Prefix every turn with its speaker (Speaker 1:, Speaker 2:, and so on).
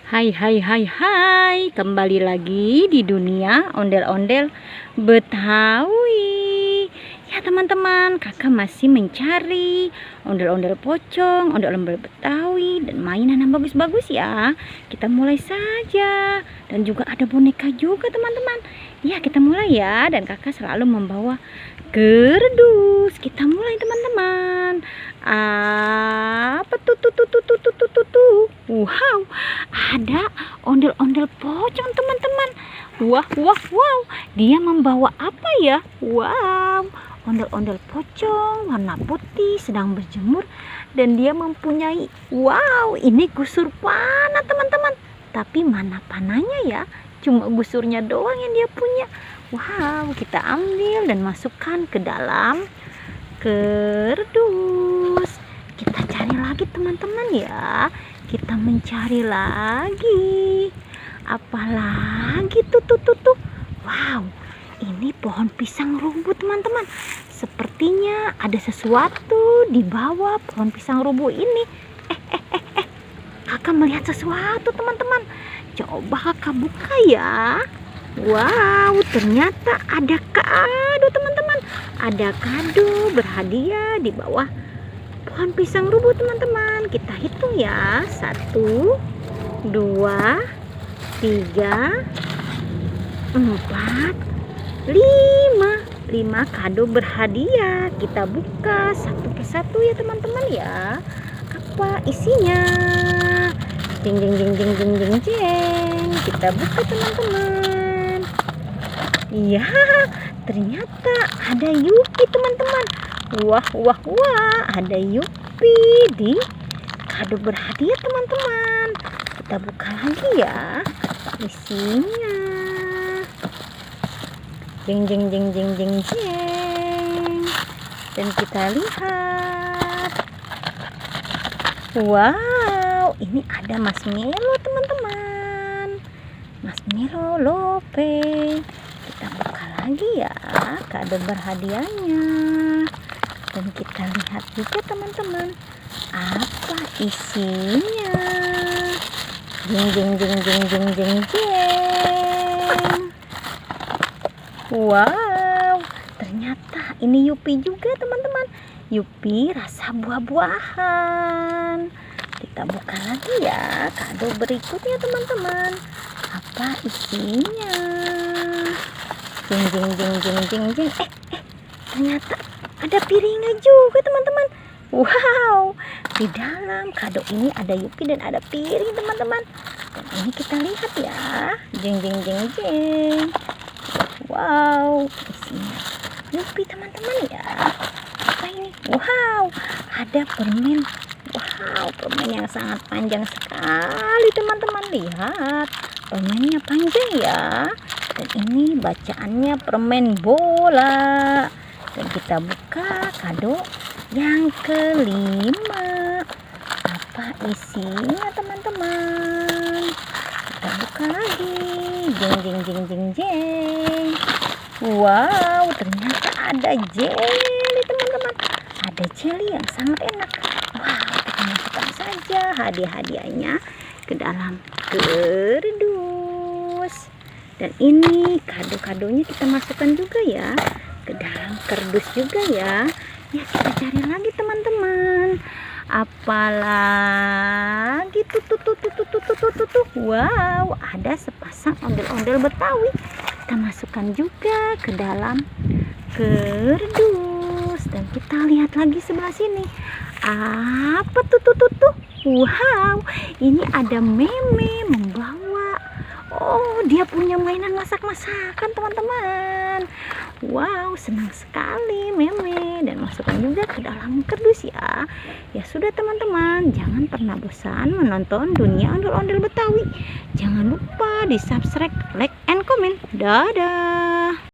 Speaker 1: Hai hai hai hai, kembali lagi di dunia ondel-ondel Betawi. Ya teman-teman, kakak masih mencari ondel-ondel pocong, ondel-ondel Betawi, dan mainan yang bagus-bagus ya. Kita mulai saja. Dan juga ada boneka juga teman-teman. Ya kita mulai ya, dan kakak selalu membawa kerdus. Kita mulai teman-teman. Apa tuh? Wow, ada ondel-ondel pocong teman-teman. Wow, dia membawa apa ya? Wow, ondel-ondel pocong warna putih sedang berjemur, dan dia mempunyai, wow, ini gusur panah teman-teman. Tapi mana panahnya ya? Cuma gusurnya doang yang dia punya. Wow, kita ambil dan masukkan ke dalam kerdus. Kita cari lagi teman-teman ya. Kita mencari lagi. Apalagi tuh. Wow, ini pohon pisang rubuh teman-teman. Sepertinya ada sesuatu di bawah pohon pisang rubuh ini. Kakak melihat sesuatu teman-teman. Coba kakak buka ya. Wow, ternyata ada kado teman-teman. Ada kado berhadiah di bawah pohon pisang rubuh teman-teman. Kita hitung ya. 1, 2, 3, 4, 5 kado berhadiah. Kita buka satu persatu ya teman-teman ya. Apa isinya? Jeng. Kita buka teman-teman. Iya, ternyata ada Yupi teman-teman. Wah, ada Yupi di kado berhadiah teman-teman. Kita buka lagi ya isinya. Jeng. Dan kita lihat. Wow, ini ada marshmallow teman-teman. Marshmallow Lope. Kita buka lagi ya kado berhadiahnya. Dan kita lihat juga teman-teman, apa isinya. Jeng. Wow, ternyata ini Yupi juga teman-teman. Yupi rasa buah-buahan. Kita buka lagi ya kado berikutnya teman-teman. Apa isinya? Jeng. Ternyata ada piringnya juga teman-teman. Wow, di dalam kado ini ada Yupi dan ada piring teman-teman. Dan ini kita lihat ya. Jeng. Wow, isinya Yupi teman-teman ya. Apa ini? Wow, ada permen. Wow, permen yang sangat panjang sekali teman-teman. Lihat, permennya panjang ya. Dan ini bacaannya permen bola. Dan kita buka kado yang kelima. Apa isinya teman-teman? Kita buka lagi. Jeng. Wow, ternyata ada jelly teman-teman. Ada jelly yang sangat enak. Wow, kita masukkan saja hadiah-hadiahnya ke dalam kerdus. Dan ini kado-kadonya kita masukkan juga ya ke dalam kerdus juga ya. Ya, kita cari lagi teman-teman. Apalagi tuh. Wow, ada sepasang ondel-ondel Betawi. Kita masukkan juga ke dalam kerdus. Dan kita lihat lagi sebelah sini. Apa tuh? Wow, ini ada meme membawa. Oh, dia punya mainan masak-masakan teman-teman. Wow, senang sekali meme. Dan masukkan juga ke dalam kerdus ya. Ya sudah teman-teman, jangan pernah bosan menonton dunia ondel-ondel Betawi. Jangan lupa di subscribe, like, and comment. Dadah.